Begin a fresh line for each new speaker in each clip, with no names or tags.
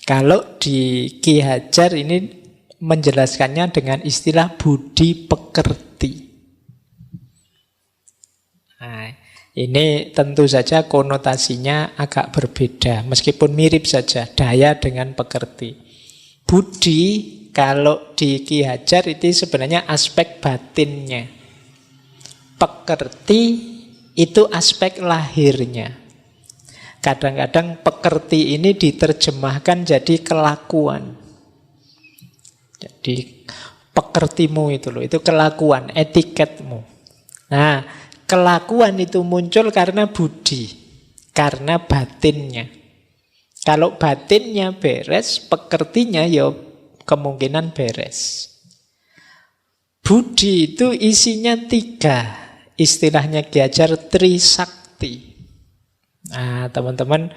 Kalau di Ki Hajar ini menjelaskannya dengan istilah budi pekerti. Nah, ini tentu saja konotasinya agak berbeda, meskipun mirip saja, daya dengan pekerti. Budi kalau di Ki Hajar itu sebenarnya aspek batinnya. Pekerti itu aspek lahirnya. Kadang-kadang pekerti ini diterjemahkan jadi kelakuan. Jadi pekertimu itu loh, itu kelakuan, etiketmu. Nah, kelakuan itu muncul karena budi, karena batinnya. Kalau batinnya beres, pekertinya ya kemungkinan beres. Budi itu isinya 3. Istilahnya Ki Hajar Trisakti. Nah, teman-teman,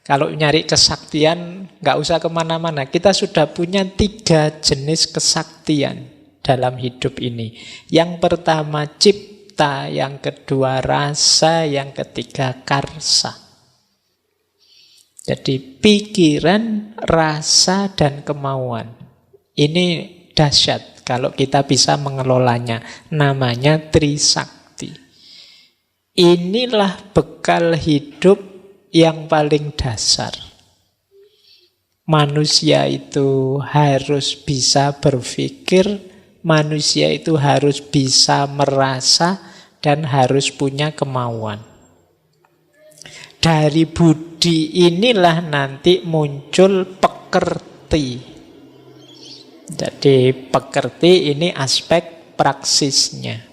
kalau nyari kesaktian nggak usah kemana-mana. Kita sudah punya 3 jenis kesaktian dalam hidup ini. Yang pertama cipta, yang kedua rasa, yang ketiga karsa. Jadi pikiran, rasa, dan kemauan. Ini dahsyat kalau kita bisa mengelolanya. Namanya Trisakti. Inilah bekal hidup yang paling dasar. Manusia itu harus bisa berpikir, manusia itu harus bisa merasa, dan harus punya kemauan. Dari budi inilah nanti muncul pekerti. Jadi pekerti ini aspek praksisnya.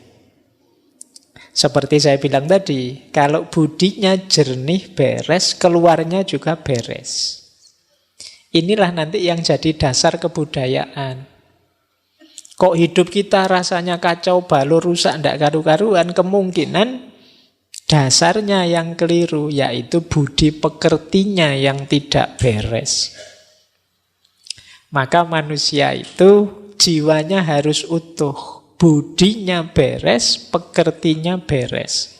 Seperti saya bilang tadi, kalau budinya jernih, beres, keluarnya juga beres. Inilah nanti yang jadi dasar kebudayaan. Kok hidup kita rasanya kacau balau, rusak, tidak karu-karuan, kemungkinan dasarnya yang keliru, yaitu budi pekertinya yang tidak beres. Maka manusia itu jiwanya harus utuh. Budinya beres, pekertinya beres.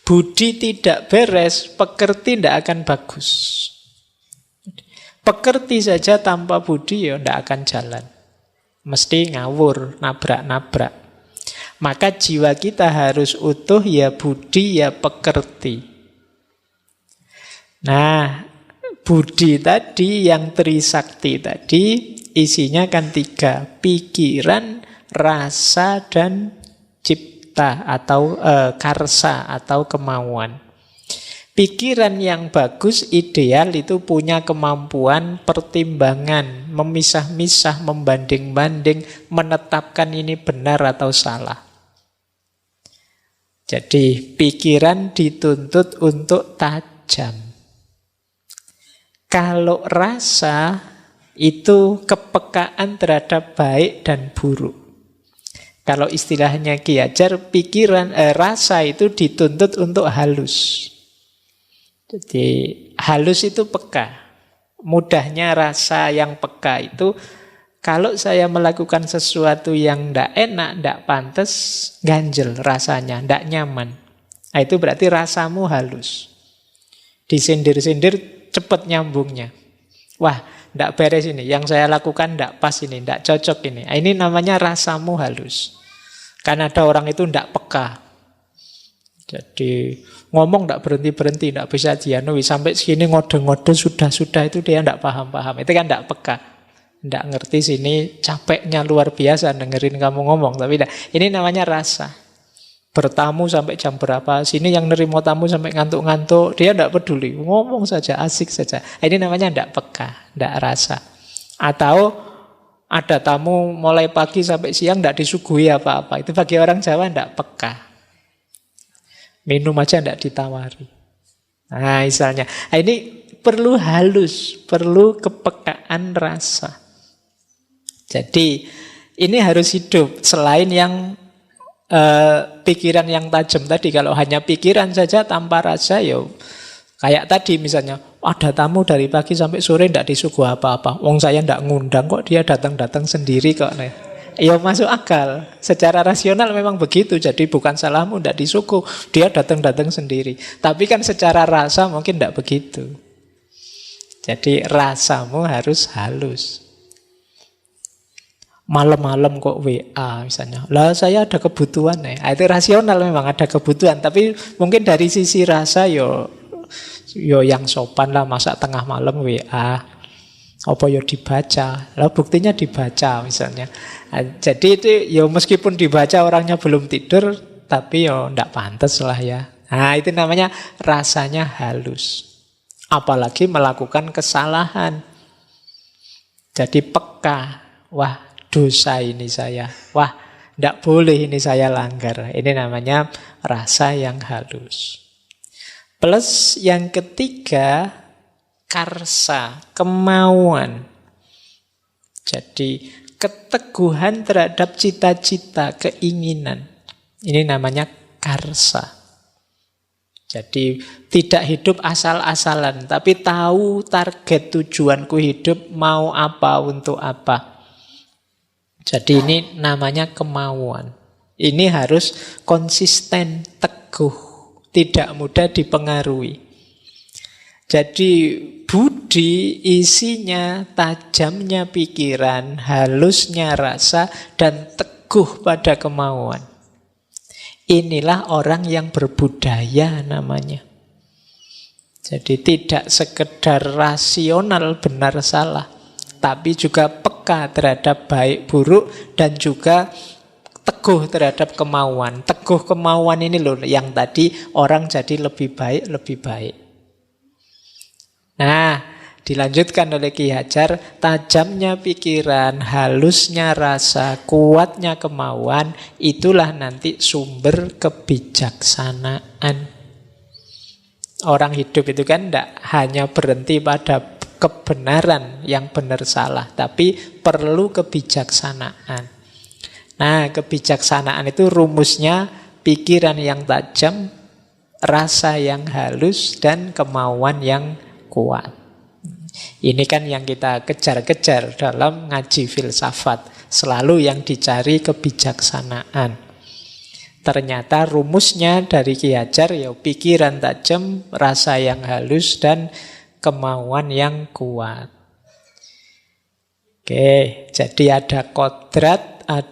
Budi tidak beres, pekerti tidak akan bagus. Pekerti saja tanpa budi ya tidak akan jalan. Mesti ngawur, nabrak-nabrak. Maka jiwa kita harus utuh, ya budi, ya pekerti. Nah, budi tadi, yang Trisakti tadi, isinya kan 3. Pikiran, rasa, dan cipta atau karsa atau kemauan. Pikiran yang bagus, ideal itu punya kemampuan pertimbangan, memisah-misah, membanding-banding, menetapkan ini benar atau salah. Jadi pikiran dituntut untuk tajam. Kalau rasa itu kepekaan terhadap baik dan buruk. Kalau istilahnya Ki Hajar, rasa itu dituntut untuk halus. Jadi halus itu peka. Mudahnya rasa yang peka itu, kalau saya melakukan sesuatu yang tidak enak, tidak pantas, ganjel rasanya, tidak nyaman. Nah, itu berarti rasamu halus. Disindir-sindir cepat nyambungnya. Wah, tidak beres ini, yang saya lakukan tidak pas ini, tidak cocok ini. Nah, ini namanya rasamu halus. Karena ada orang itu tidak peka. Jadi ngomong tidak berhenti-berhenti, tidak bisa dianui. Sampai sini ngode-ngode sudah-sudah, itu dia tidak paham-paham. Itu kan tidak peka. Tidak ngerti sini, capeknya luar biasa dengerin kamu ngomong. Tapi ini namanya rasa. Bertamu sampai jam berapa, sini yang nerima tamu sampai ngantuk-ngantuk, dia tidak peduli. Ngomong saja, asik saja. Ini namanya tidak peka, tidak rasa. Atau ada tamu mulai pagi sampai siang tidak disuguhi apa-apa. Itu bagi orang Jawa tidak peka. Minum aja tidak ditawari. Nah, misalnya. Nah, ini perlu halus, perlu kepekaan rasa. Jadi, ini harus hidup. Selain yang pikiran yang tajam tadi. Kalau hanya pikiran saja tanpa rasa, ya kayak tadi misalnya, ada tamu dari pagi sampai sore tidak disuguh apa-apa. Wong saya tidak ngundang kok, dia datang-datang sendiri kok. Ya masuk akal. Secara rasional memang begitu. Jadi bukan salahmu tidak disuguh, dia datang-datang sendiri. Tapi kan secara rasa mungkin tidak begitu. Jadi rasamu harus halus. Malam-malam kok WA misalnya. Lah saya ada kebutuhan ya. Itu rasional memang ada kebutuhan. Tapi mungkin dari sisi rasa yo yang sopan lah. Masa tengah malam WA. Apa yo dibaca. Lah buktinya dibaca misalnya. Jadi itu yo meskipun dibaca orangnya belum tidur. Tapi yo ndak pantas lah ya. Nah itu namanya rasanya halus. Apalagi melakukan kesalahan. Jadi peka. Wah, dosa ini saya. Wah, tidak boleh ini saya langgar. Ini namanya rasa yang halus. Plus yang ketiga, karsa, kemauan. Jadi keteguhan terhadap cita-cita, keinginan. Ini namanya karsa. Jadi tidak hidup asal-asalan, tapi tahu target tujuanku hidup, mau apa, untuk apa. Jadi ini namanya kemauan. Ini harus konsisten, teguh, tidak mudah dipengaruhi. Jadi budi isinya tajamnya pikiran, halusnya rasa, dan teguh pada kemauan. Inilah orang yang berbudaya namanya. Jadi tidak sekedar rasional benar salah, tapi juga peka terhadap baik buruk dan juga teguh terhadap kemauan. Teguh kemauan ini loh yang tadi orang jadi lebih baik. Nah, dilanjutkan oleh Ki Hajar, tajamnya pikiran, halusnya rasa, kuatnya kemauan, itulah nanti sumber kebijaksanaan. Orang hidup itu kan tidak hanya berhenti pada kebenaran yang benar salah, tapi perlu kebijaksanaan. Nah, kebijaksanaan itu rumusnya pikiran yang tajam, rasa yang halus, dan kemauan yang kuat. Ini kan yang kita kejar-kejar dalam ngaji filsafat. Selalu yang dicari kebijaksanaan. Ternyata rumusnya dari Ki Hajar ya pikiran tajam, rasa yang halus, dan kemauan yang kuat. Oke, jadi ada kodrat, ada